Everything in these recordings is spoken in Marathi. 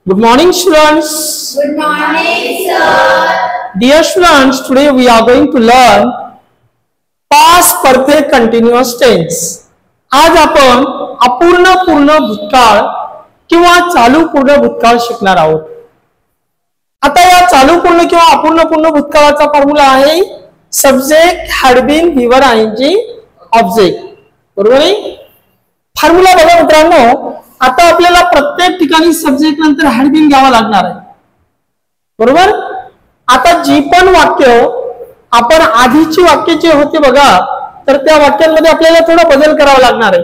Good morning, students. Good morning, sir. Dear students, today we are going to learn past perfect continuous tense. आज आपण अपूर्ण पूर्ण भूतकाळ किंवा चालू पूर्ण भूतकाळ शिकणार आहोत. आता या चालू पूर्ण किंवा अपूर्ण पूर्ण भूतकाळाचा फॉर्म्युला आहे subject had been verb ING object. बरोबर आहे. फॉर्म्युला बघा मित्रांनो, आता आपल्याला प्रत्येक ठिकाणी सब्जेक्ट नंतर हॅड बीन घ्यावा लागणार आहे. बरोबर. आता जी पण वाक्य आपण आधीची वाक्य जे होते बघा, तर त्या वाक्यांमध्ये आपल्याला थोडा बदल करावा लागणार आहे.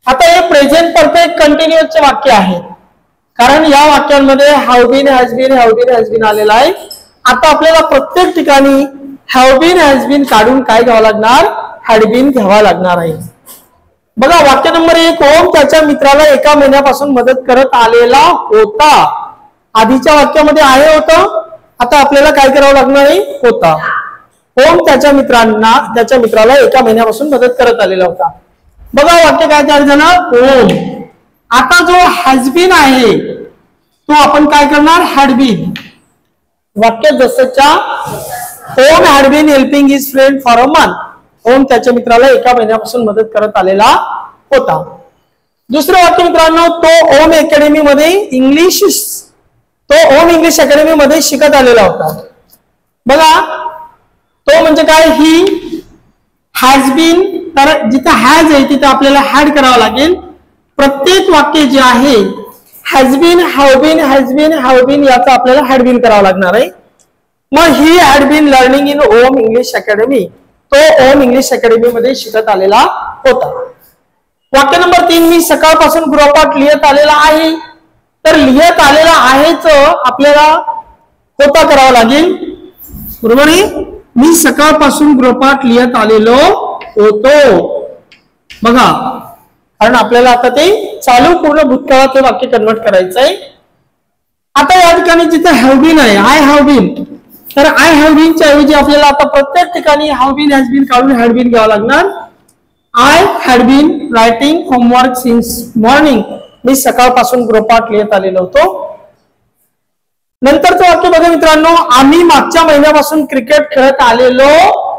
आता हे प्रेझेंट परफेक्ट कंटिन्युअसचे वाक्य आहे, कारण या वाक्यांमध्ये हॅव बीन हॅज बीन आलेला आहे. आता आपल्याला प्रत्येक ठिकाणी हॅव बीन हॅज बीन काढून काय घ्यावं लागणार, हॅड बीन घ्यावा लागणार आहे. बघा वाक्य नंबर 1, ओम त्याच्या मित्राला एका महिन्यापासून मदत करत आलेला होता. आधीच्या वाक्यामध्ये आहे होतं, आता आपल्याला काय करावं लागणार आहे, होता. ओम त्याच्या मित्राला एका महिन्यापासून मदत करत आलेला होता. बघा वाक्य काय तयार झालं, ओम. आता जो हॅज बीन आहे तो आपण काय करणार, हॅड बीन. वाक्य जसंच्या Om had been helping his friend for a month. Om त्याच्या मित्राला एका महिन्यापासून मदत करत आलेला होता. दुसरं वाक्य मित्रांनो, तो ओम अकॅडमी मध्ये ओम इंग्लिश अकॅडमी मध्ये शिकत आलेला होता. बघा तो म्हणजे काय, ही हॅज बीन. तर जिथे हॅज आहे तिथे आपल्याला हॅड करावं लागेल. प्रत्येक वाक्य जे आहे हॅज बीन हॅव बीन याचा आपल्याला हॅड बीन करावं लागणार आहे. मग he had been learning in Om English academy. तो ओम इंग्लिश अकॅडमी मध्ये शिकत आलेला होता. वाक्य नंबर 3, मी सकाळपासून गृहपाठ लिहित आलेला आहे. तर लिहित आलेला आहेच आपल्याला होता करावा लागेल. बरोबर आहे. मी सकाळपासून गृहपाठ लिहित आलेलो होतो. बघा, कारण आपल्याला आता ते चालू पूर्ण भूतकाळात हे वाक्य कन्वर्ट करायचं आहे. आता या ठिकाणी जिथे हॅव बीन आहे, आय हॅव बीन, तर आय हॅव बीन च्या ऐवजी आपल्याला आता प्रत्येक ठिकाणी हॅव बीन हॅज बीन काढून हॅड बीन घ्यावं लागणार. I had been writing homework since morning. मी सकाळपासून गृहपाठ लिहित आलेलो होतो. नंतरचं वाक्य बघा मित्रांनो, आम्ही मागच्या महिन्यापासून क्रिकेट खेळत आलेलो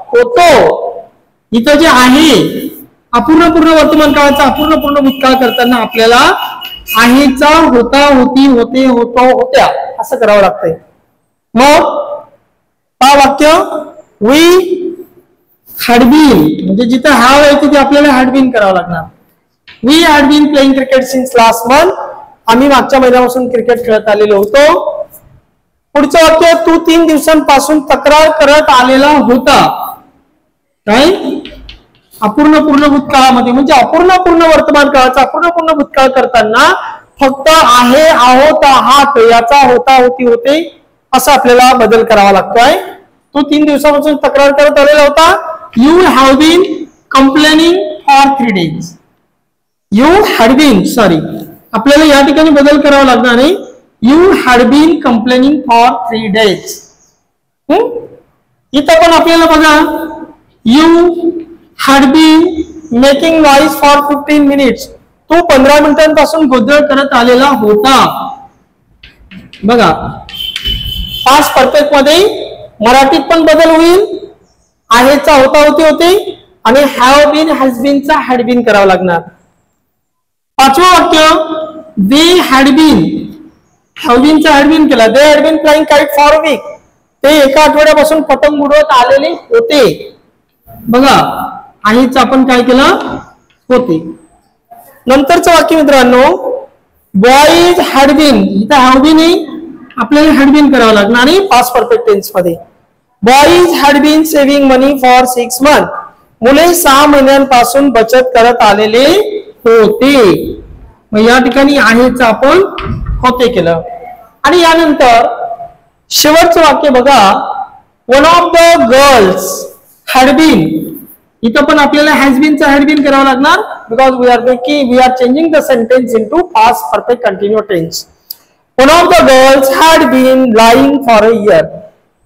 होतो. इथं जे आहे अपूर्ण पूर्ण वर्तमान काळाचा अपूर्ण पूर्ण भूतकाळ करताना आपल्याला आहेचा, होता, होती, होते, होतो, होत्या असं करावं लागतंय. मग हा वाक्य वी हॅड बीन, म्हणजे जिथे हॅव आहे तिथे आपल्याला हॅड बीन करावं लागणार. We had been playing cricket since last month. आम्ही मागच्या महिन्यापासून क्रिकेट खेळत आलेलो होतो. पुढचं वाक्य, तू 3 दिवसांपासून तक्रार करत आलेला होता. काय, अपूर्ण पूर्ण भूतकाळामध्ये, म्हणजे अपूर्ण पूर्ण वर्तमान काळाचा अपूर्ण पूर्ण भूतकाळ करताना फक्त आहे, आहोत, आहात याचा होता, होती, होते असा आपल्याला बदल करावा लागतोय. तो 3 दिवसापासून तक्रार करत आलेला होता. You have been complaining for 3 days. You had been, sorry, आपल्याला या ठिकाणी बदल करावा लागणार आहे. You had been complaining for 3 days. इथं पण आपल्याला बघा, you had been making noise for 15 minutes. तो 15 मिनिटांपासून गोंधळ करत आलेला होता. बघा पास्ट परफेक्ट मध्ये मराठीत पण बदल होईल. आहेचा, होता, होते, होते आणि हॅव बीन हॅज बीन चा हॅड बीन करावं लागणार. 5वं वाक्य, they had been, have been चा हॅड बीन केला. They had been flying kite for a week. ते एका आठवड्यापासून पतंग उडवत आलेले होते. बघा आहेच आपण काय केलं, होते. नंतरचं वाक्य मित्रांनो, बॉईज हॅड बीन, इथं हॅव बीन आपल्याला हॅड बीन करावं लागणार आहे पास्ट परफेक्ट टेन्स मध्ये. Boys had been saving money for 6 months. मुले 6 महिन्यांपासून बचत करत आलेले होते. मग या ठिकाणी आहेच आपण होते केलं. आणि यानंतर शेवटचं वाक्य बघा, one of the girls had been. इथं पण आपल्याला हॅज बीन चा हॅड बीन करावं लागणार, because we are changing the sentence into past perfect continuous tense. One of the girls had been lying for a year.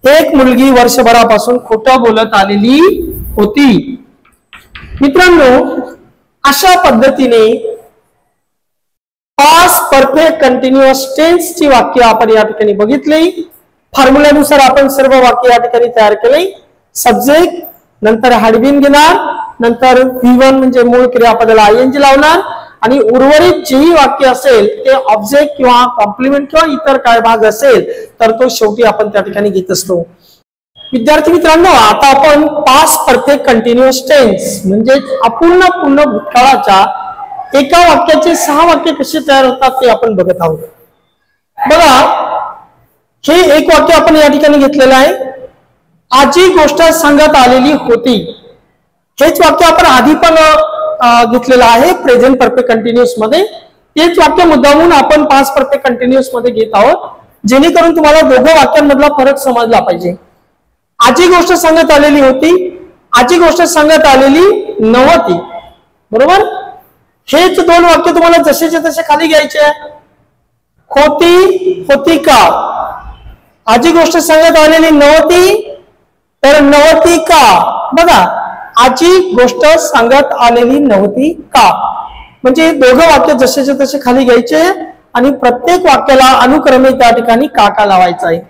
एक मुलगी वर्षभरापासून खोटं बोलत आलेली होती. मित्रांनो, अशा पद्धतीने पास्ट परफेक्ट कंटिन्युअस टेन्सची वाक्य आपण या ठिकाणी बघितली. फॉर्म्युल्यानुसार आपण सर्व वाक्य या ठिकाणी तयार केले. सब्जेक्ट, नंतर हॅड बीन घेणार, नंतर V1 म्हणजे मूळ क्रियापदाला ING लावणार आणि उर्वरित जेही वाक्य असेल ते ऑब्जेक्ट किंवा कॉम्प्लिमेंट किंवा इतर काय भाग असेल तर तो शेवटी आपण त्या ठिकाणी घेत असतो. विद्यार्थी मित्रांनो, आता आपण पास्ट परफेक्ट कंटिन्युअस टेन्स म्हणजे अपूर्ण पूर्ण भूतकाळाच्या एका वाक्याचे 6 वाक्य कसे तयार होतात ते आपण बघत आहोत. बघा, हे एक वाक्य आपण या ठिकाणी घेतलेलं आहे. आजी गोष्ट सांगत आलेली होती. हेच वाक्य आपण आधी पण घेतलेलं आहे प्रेझेंट परफेक्ट कंटिन्युअस मध्ये. तेच वाक्य मुद्दामून आपण पास्ट परफेक्ट कंटिन्युअस मध्ये घेत आहोत जेणेकरून तुम्हाला दोघं वाक्यांमधला फरक समजला पाहिजे. आजी गोष्ट सांगत आलेली होती, आजी गोष्ट सांगत आलेली नव्हती. बरोबर, हेच दोन वाक्य तुम्हाला जसेचे तसे खाली घ्यायचे. होती, होती का. आजी गोष्ट सांगत आलेली नव्हती तर नव्हती का. बघा, आजी गोष्ट सांगत आलेली नव्हती का म्हणजे दोघं वाक्य जसेचे तसे खाली घ्यायचे आणि प्रत्येक वाक्याला अनुक्रमे त्या ठिकाणी का लावायचा आहे.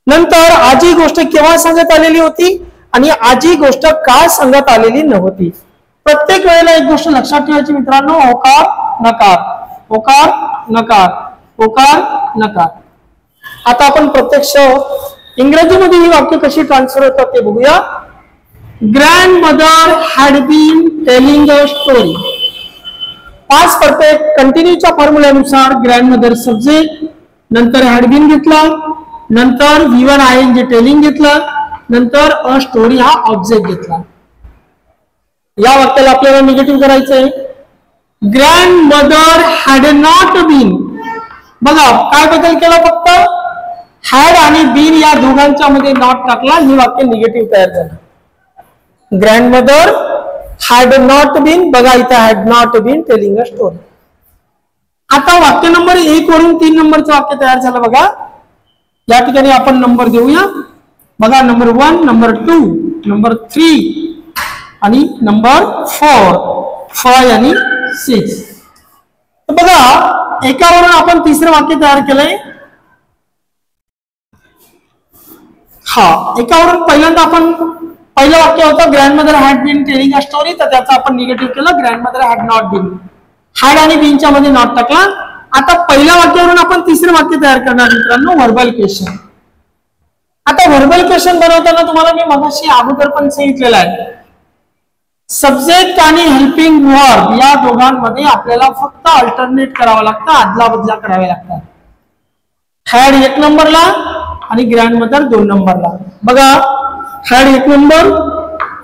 नंतर आजी गोष्ट केव्हा सांगत आलेली होती आणि आजी गोष्ट का सांगत आलेली नव्हती. प्रत्येक वेळेला एक गोष्ट लक्षात ठेवायची मित्रांनो, होकार नकार, होकार नकार, होकार नकार. आता आपण प्रत्यक्ष इंग्रजीमध्ये ही वाक्य कशी ट्रान्सफर होतात ते बघूया. Grandmother had been telling a story. Past perfect कंटिन्यूच्या फॉर्म्युल्यानुसार ग्रँडमदर सब्जेक्ट, नंतर हॅड बीन घेतला, नंतर V1 ING टेलिंग घेतला, नंतर अ स्टोरी हा ऑब्जेक्ट घेतला. या वाक्याला आपल्याला निगेटिव्ह करायचंय. Grandmother had not been. बघा, काय बदल केला, फक्त हॅड आणि बीन या दोघांच्या मध्ये नॉट टाकला, हे वाक्य निगेटिव्ह तयार झालं. ग्रँडमदर हॅड नॉट बीन, बघा इथे had not been telling a story. आता वाक्य नंबर 1 वरून 3 नंबरचं वाक्य तयार झालं. बघा, या ठिकाणी आपण नंबर देऊया. बघा, नंबर 1, नंबर 2, नंबर 3 आणि नंबर 4, 5 आणि 6. बघा, एकावरून आपण तिसरं वाक्य तयार केलंय. हा, एकावरून पहिल्यांदा आपण पहिलं वाक्य होतं grandmother had been telling a story, तर त्याचा आपण निगेटिव्ह केलं. Grandmother had not been, had आणि बीनच्या मध्ये नॉट टाकला. आता पहिल्या वाक्यावरून आपण तिसरं वाक्य तयार करणार मित्रांनो, व्हर्बल क्वेश्चन. आता व्हर्बल क्वेश्चन बनवताना तुम्हाला मी मगाशी अगोदर पण सांगितलेलं आहे, सब्जेक्ट आणि हेल्पिंग वर्ब या दोघांमध्ये आपल्याला फक्त अल्टरनेट करावं लागतं, आदला बदला करावे लागतात. हॅड 1 नंबरला आणि ग्रँडमदर 2 नंबरला. बघा, हॅड 1 नंबर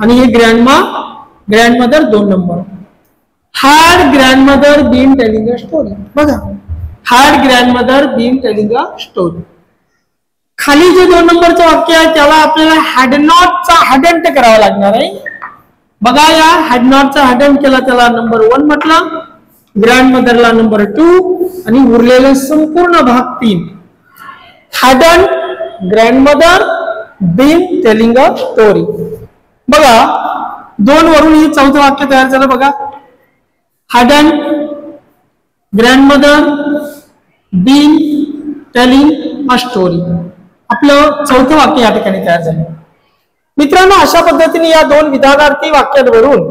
आणि हे grandmother 2 number. Had grandmother been telling a story. बघा, had grandmother been telling a story. खाली जे 2 नंबरचं वाक्य आहे त्याला आपल्याला हॅड नॉटचा हॅडंट करावा लागणार आहे. बघा, या हॅड नॉटचा हॅडंट केला, त्याला नंबर 1 म्हटलं, ग्रँडमदरला नंबर 2 आणि उरलेले संपूर्ण भाग 3. Hadn't, grandmother, been telling a story. बघा, 2 वरून हे चौथं वाक्य तयार झालं. बघा, hadn't, grandmother, been telling a story. आपलं चौथं वाक्य या ठिकाणी तयार झालं. मित्रांनो, अशा पद्धतीने या 2 विधानार्थी वाक्यांवरून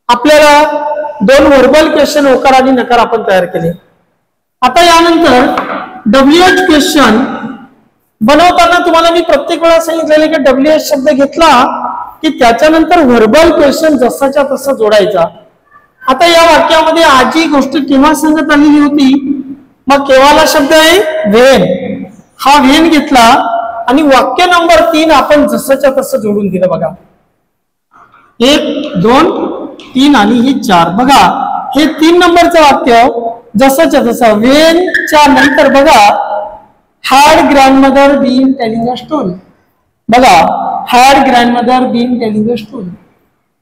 आपल्याला 2 व्हर्बल क्वेश्चन होकार आणि नकार आपण तयार केले. आता यानंतर WH क्वेश्चन बनवताना तुम्हाला मी प्रत्येक वेळा सांगितलेले की WH शब्द घेतला की त्याच्यानंतर व्हर्बल क्वेश्चन जसाच्या तसा जोडायचा. आता या वाक्यामध्ये आजी गोष्ट केव्हा सांगत आलेली होती, मग केव्हाला शब्द आहे व्हेन. हा व्हेन घेतला आणि वाक्य नंबर 3 आपण जसंच्या तसं जोडून दिलं. बघा, 1, 2, 3 आणि ही 4. बघा, हे 3 नंबरचं वाक्य जसंच्या तसं व्हेनच्या नंतर बघा had grandmother been telling a story. बघा, had grandmother been telling a story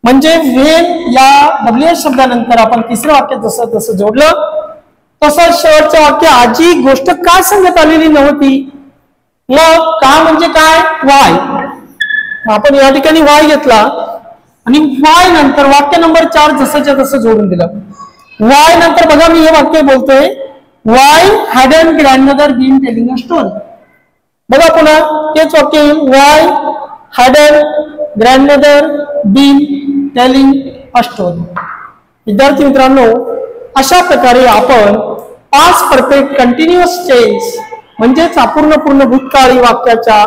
म्हणजे व्हेन या WH शब्दानंतर आपण तिसरं वाक्य जसं तसं जोडलं. तसंच शेवटचं वाक्य आजी गोष्ट का सांगत आलेली नव्हती. मग का म्हणजे काय, वाय. आपण या ठिकाणी वाय घेतला आणि वाय नंतर वाक्य नंबर 4 जसंच्या तसं जोडून दिलं. वाय नंतर बघा मी हे वाक्य बोलतोय, why hadn't grandmother been telling a story. बघा पुन्हा तेच वाक्य येईल, why hadn't grandmother been telling a story. विद्यार्थी मित्रांनो, अशा प्रकारे आपण पास्ट परफेक्ट कंटिन्युअस टेन्स म्हणजेच अपूर्ण पूर्ण भूतकाळी वाक्याच्या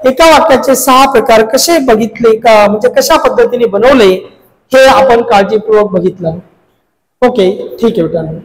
एका वाक्याचे 6 प्रकार कसे बघितले का, म्हणजे कशा पद्धतीने बनवले हे आपण काळजीपूर्वक बघितलं. ओके, ठीक आहे मित्रांनो.